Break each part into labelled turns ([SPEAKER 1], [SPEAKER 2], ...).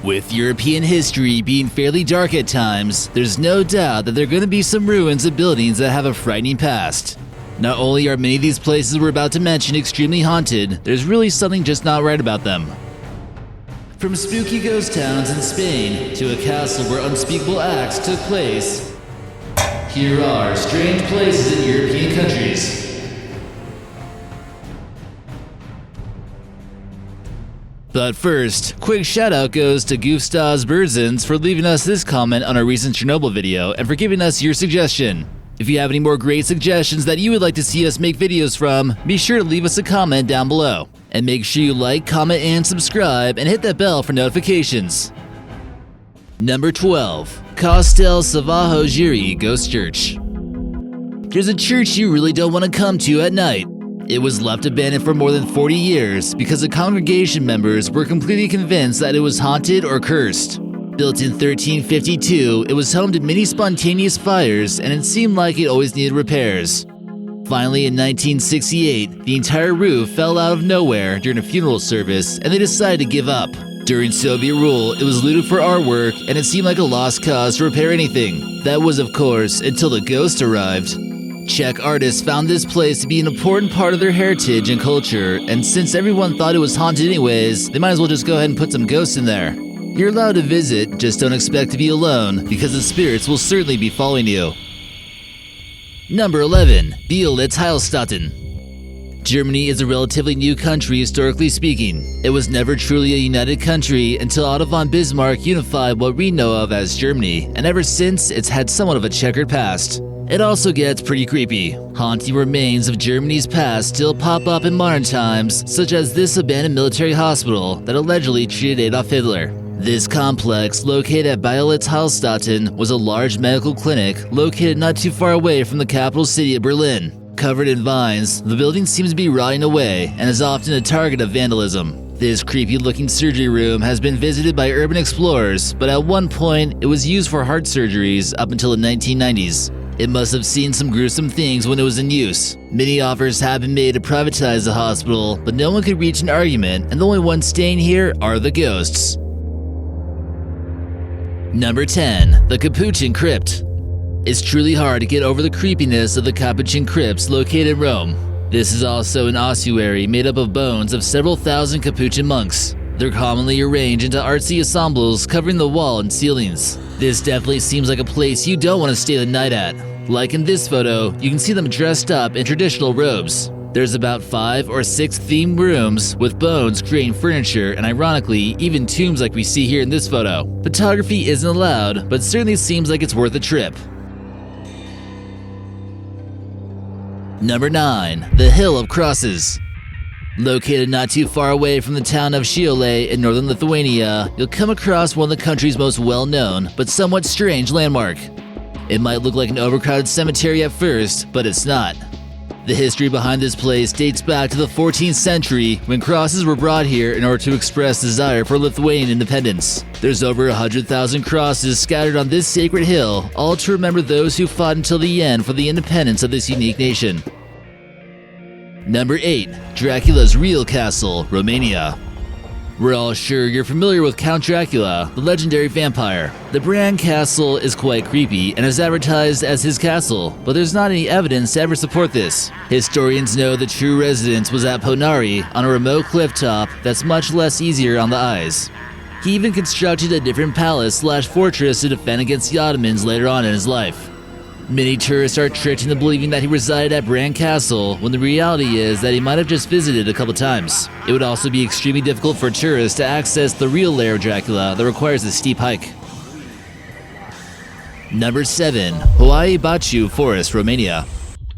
[SPEAKER 1] With European history being fairly dark at times, there's no doubt that there are going to be some ruins of buildings that have a frightening past. Not only are many of these places we're about to mention extremely haunted, there's really something just not right about them. From spooky ghost towns in Spain to a castle where unspeakable acts took place, here are strange places in European countries. But first, quick shout out goes to Gustav's Berzens for leaving us this comment on our recent Chernobyl video and for giving us your suggestion. If you have any more great suggestions that you would like to see us make videos from, be sure to leave us a comment down below. And make sure you like, comment, and subscribe, and hit that bell for notifications. Number 12. Castel Salvajo Giri Ghost Church. There's a church you really don't want to come to at night. It was left abandoned for more than 40 years because the congregation members were completely convinced that it was haunted or cursed. Built in 1352, it was home to many spontaneous fires and it seemed like it always needed repairs. Finally, in 1968, the entire roof fell out of nowhere during a funeral service and they decided to give up. During Soviet rule, it was looted for artwork and it seemed like a lost cause to repair anything. That was, of course, until the ghost arrived. Czech artists found this place to be an important part of their heritage and culture, and since everyone thought it was haunted anyways, they might as well just go ahead and put some ghosts in there. You're allowed to visit, just don't expect to be alone, because the spirits will certainly be following you. Number 11. Belchite Heilstätten. Germany is a relatively new country historically speaking. It was never truly a united country until Otto von Bismarck unified what we know of as Germany, and ever since it's had somewhat of a checkered past. It also gets pretty creepy. Haunting remains of Germany's past still pop up in modern times, such as this abandoned military hospital that allegedly treated Adolf Hitler. This complex, located at Belchite Heilstätten, was a large medical clinic located not too far away from the capital city of Berlin. Covered in vines, the building seems to be rotting away and is often a target of vandalism. This creepy-looking surgery room has been visited by urban explorers, but at one point, it was used for heart surgeries up until the 1990s. It must have seen some gruesome things when it was in use. Many offers have been made to privatize the hospital, but no one could reach an argument, and the only ones staying here are the ghosts. Number 10. The Capuchin Crypt. It's truly hard to get over the creepiness of the Capuchin crypts located in Rome. This is also an ossuary made up of bones of several thousand Capuchin monks. They're commonly arranged into artsy ensembles covering the wall and ceilings. This definitely seems like a place you don't want to stay the night at. Like in this photo, you can see them dressed up in traditional robes. There's about 5 or 6 themed rooms with bones creating furniture and ironically, even tombs like we see here in this photo. Photography isn't allowed, but certainly seems like it's worth a trip. Number 9. The Hill of Crosses. Located not too far away from the town of Šiauliai in northern Lithuania, you'll come across one of the country's most well-known but somewhat strange landmark. It might look like an overcrowded cemetery at first, but it's not. The history behind this place dates back to the 14th century when crosses were brought here in order to express desire for Lithuanian independence. There's over 100,000 crosses scattered on this sacred hill, all to remember those who fought until the end for the independence of this unique nation. Number 8. Dracula's Real Castle, Romania. We're all sure you're familiar with Count Dracula, the legendary vampire. The Bran castle is quite creepy and is advertised as his castle, but there's not any evidence to ever support this. Historians know the true residence was at Ponari, on a remote cliff top that's much less easier on the eyes. He even constructed a different palace/fortress to defend against the Ottomans later on in his life. Many tourists are tricked into believing that he resided at Bran Castle, when the reality is that he might have just visited a couple times. It would also be extremely difficult for tourists to access the real lair of Dracula that requires a steep hike. Number 7. Hawaii Baciu Forest, Romania.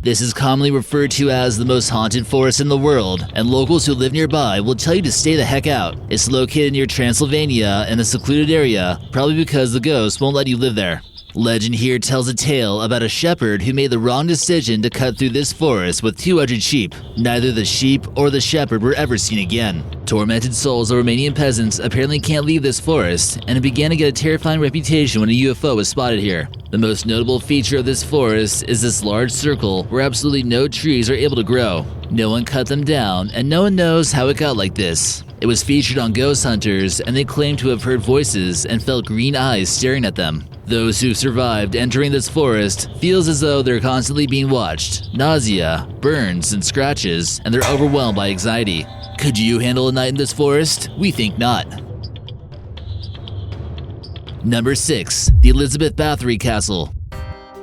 [SPEAKER 1] This is commonly referred to as the most haunted forest in the world, and locals who live nearby will tell you to stay the heck out. It's located near Transylvania in a secluded area, probably because the ghosts won't let you live there. Legend here tells a tale about a shepherd who made the wrong decision to cut through this forest with 200 sheep. Neither the sheep or the shepherd were ever seen again. Tormented souls of Romanian peasants apparently can't leave this forest, and it began to get a terrifying reputation when a UFO was spotted here. The most notable feature of this forest is this large circle where absolutely no trees are able to grow. No one cut them down, and no one knows how it got like this. It was featured on ghost hunters, and they claim to have heard voices and felt green eyes staring at them. Those who survived entering this forest feels as though they're constantly being watched, nausea, burns, and scratches, and they're overwhelmed by anxiety. Could you handle a night in this forest? We think not. Number 6. The Elizabeth Bathory Castle.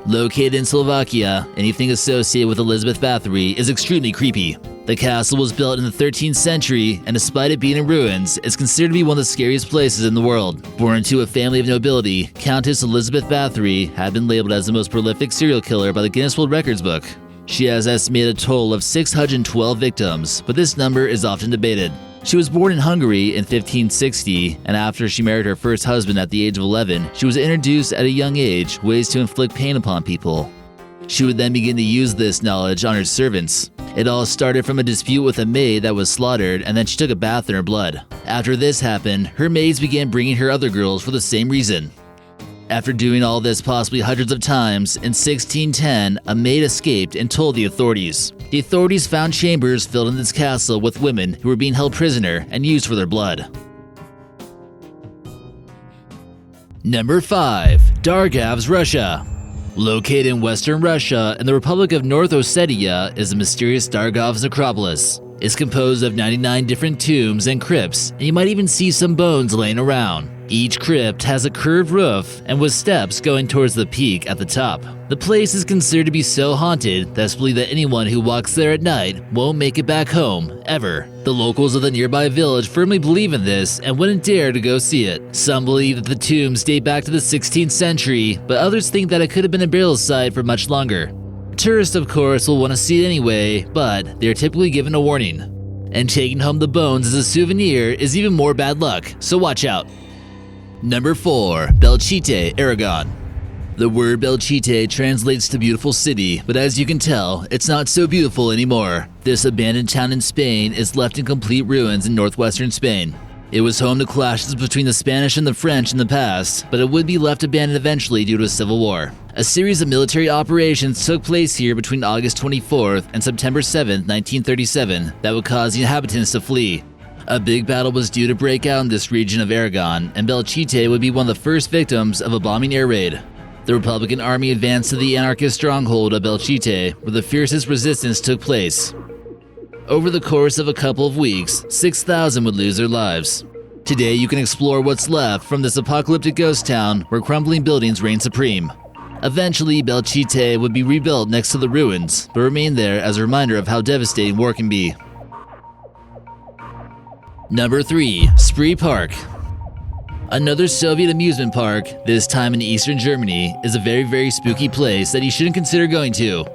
[SPEAKER 1] Located in Slovakia, anything associated with Elizabeth Bathory is extremely creepy. The castle was built in the 13th century, and despite it being in ruins, it's considered to be one of the scariest places in the world. Born into a family of nobility, Countess Elizabeth Bathory had been labeled as the most prolific serial killer by the Guinness World Records book. She has estimated a total of 612 victims, but this number is often debated. She was born in Hungary in 1560, and after she married her first husband at the age of 11, she was introduced at a young age ways to inflict pain upon people. She would then begin to use this knowledge on her servants. It all started from a dispute with a maid that was slaughtered, and then she took a bath in her blood. After this happened, her maids began bringing her other girls for the same reason. After doing all this possibly hundreds of times, in 1610, a maid escaped and told the authorities. The authorities found chambers filled in this castle with women who were being held prisoner and used for their blood. Number 5. Dargav's Russia. Located in western Russia in the Republic of North Ossetia is the mysterious Dargav's necropolis. It's composed of 99 different tombs and crypts, and you might even see some bones laying around. Each crypt has a curved roof and with steps going towards the peak at the top. The place is considered to be so haunted that it's believed that anyone who walks there at night won't make it back home, ever. The locals of the nearby village firmly believe in this and wouldn't dare to go see it. Some believe that the tombs date back to the 16th century, but others think that it could have been a burial site for much longer. Tourists, of course, will want to see it anyway, but they are typically given a warning. And taking home the bones as a souvenir is even more bad luck, so watch out. Number 4. Belchite, Aragon. The word Belchite translates to beautiful city, but as you can tell, it's not so beautiful anymore. This abandoned town in Spain is left in complete ruins in northwestern Spain. It was home to clashes between the Spanish and the French in the past, but it would be left abandoned eventually due to a civil war. A series of military operations took place here between August 24th and September 7th, 1937, that would cause the inhabitants to flee. A big battle was due to break out in this region of Aragon, and Belchite would be one of the first victims of a bombing air raid. The Republican army advanced to the Anarchist stronghold of Belchite, where the fiercest resistance took place. Over the course of a couple of weeks, 6,000 would lose their lives. Today you can explore what's left from this apocalyptic ghost town where crumbling buildings reign supreme. Eventually, Belchite would be rebuilt next to the ruins, but remain there as a reminder of how devastating war can be. Number 3. Spree Park. Another Soviet amusement park, this time in eastern Germany, is a very spooky place that you shouldn't consider going to.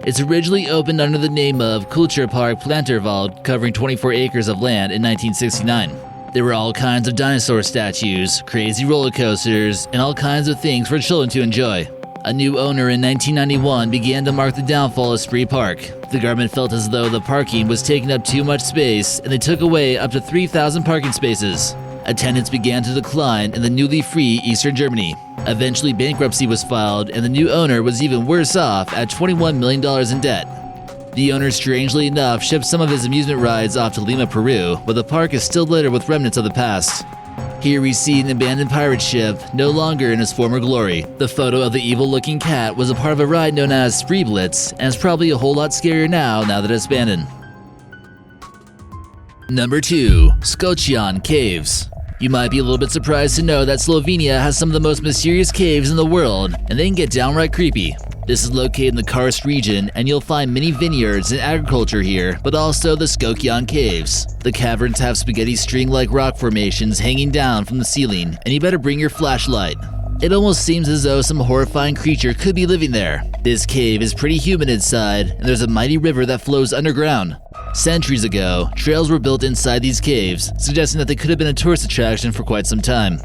[SPEAKER 1] It's originally opened under the name of Kulturpark Planterwald, covering 24 acres of land in 1969. There were all kinds of dinosaur statues, crazy roller coasters, and all kinds of things for children to enjoy. A new owner in 1991 began to mark the downfall of Spree Park. The government felt as though the parking was taking up too much space, and they took away up to 3,000 parking spaces. Attendance began to decline in the newly free Eastern Germany. Eventually, bankruptcy was filed, and the new owner was even worse off at $21 million in debt. The owner, strangely enough, shipped some of his amusement rides off to Lima, Peru, but the park is still littered with remnants of the past. Here we see an abandoned pirate ship, no longer in its former glory. The photo of the evil-looking cat was a part of a ride known as Spree Blitz, and it's probably a whole lot scarier now that it's abandoned. Number 2. Skocian Caves. You might be a little bit surprised to know that Slovenia has some of the most mysterious caves in the world, and they can get downright creepy. This is located in the Karst region, and you'll find many vineyards and agriculture here, but also the Skocian Caves. The caverns have spaghetti string-like rock formations hanging down from the ceiling, and you better bring your flashlight. It almost seems as though some horrifying creature could be living there. This cave is pretty humid inside, and there's a mighty river that flows underground. Centuries ago, trails were built inside these caves, suggesting that they could have been a tourist attraction for quite some time.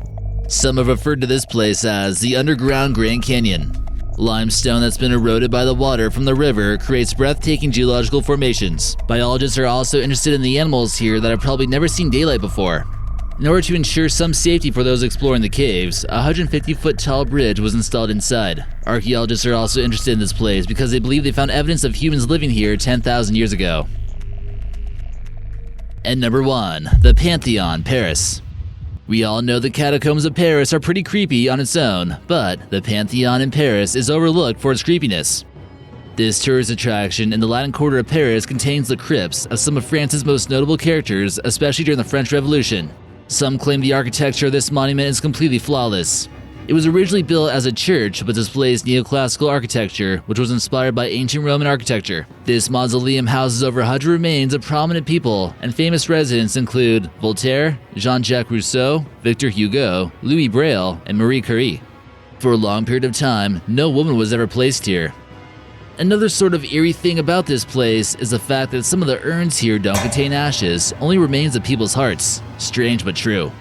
[SPEAKER 1] Some have referred to this place as the underground Grand Canyon. Limestone that's been eroded by the water from the river creates breathtaking geological formations. Biologists are also interested in the animals here that have probably never seen daylight before. In order to ensure some safety for those exploring the caves, a 150-foot tall bridge was installed inside. Archaeologists are also interested in this place because they believe they found evidence of humans living here 10,000 years ago. And number 1. The Pantheon, Paris. We all know the catacombs of Paris are pretty creepy on its own, but the Pantheon in Paris is overlooked for its creepiness. This tourist attraction in the Latin Quarter of Paris contains the crypts of some of France's most notable characters, especially during the French Revolution. Some claim the architecture of this monument is completely flawless. It was originally built as a church but displays neoclassical architecture, which was inspired by ancient Roman architecture. This mausoleum houses over 100 remains of prominent people, and famous residents include Voltaire, Jean-Jacques Rousseau, Victor Hugo, Louis Braille, and Marie Curie. For a long period of time, no woman was ever placed here. Another sort of eerie thing about this place is the fact that some of the urns here don't contain ashes, only remains of people's hearts. Strange but true.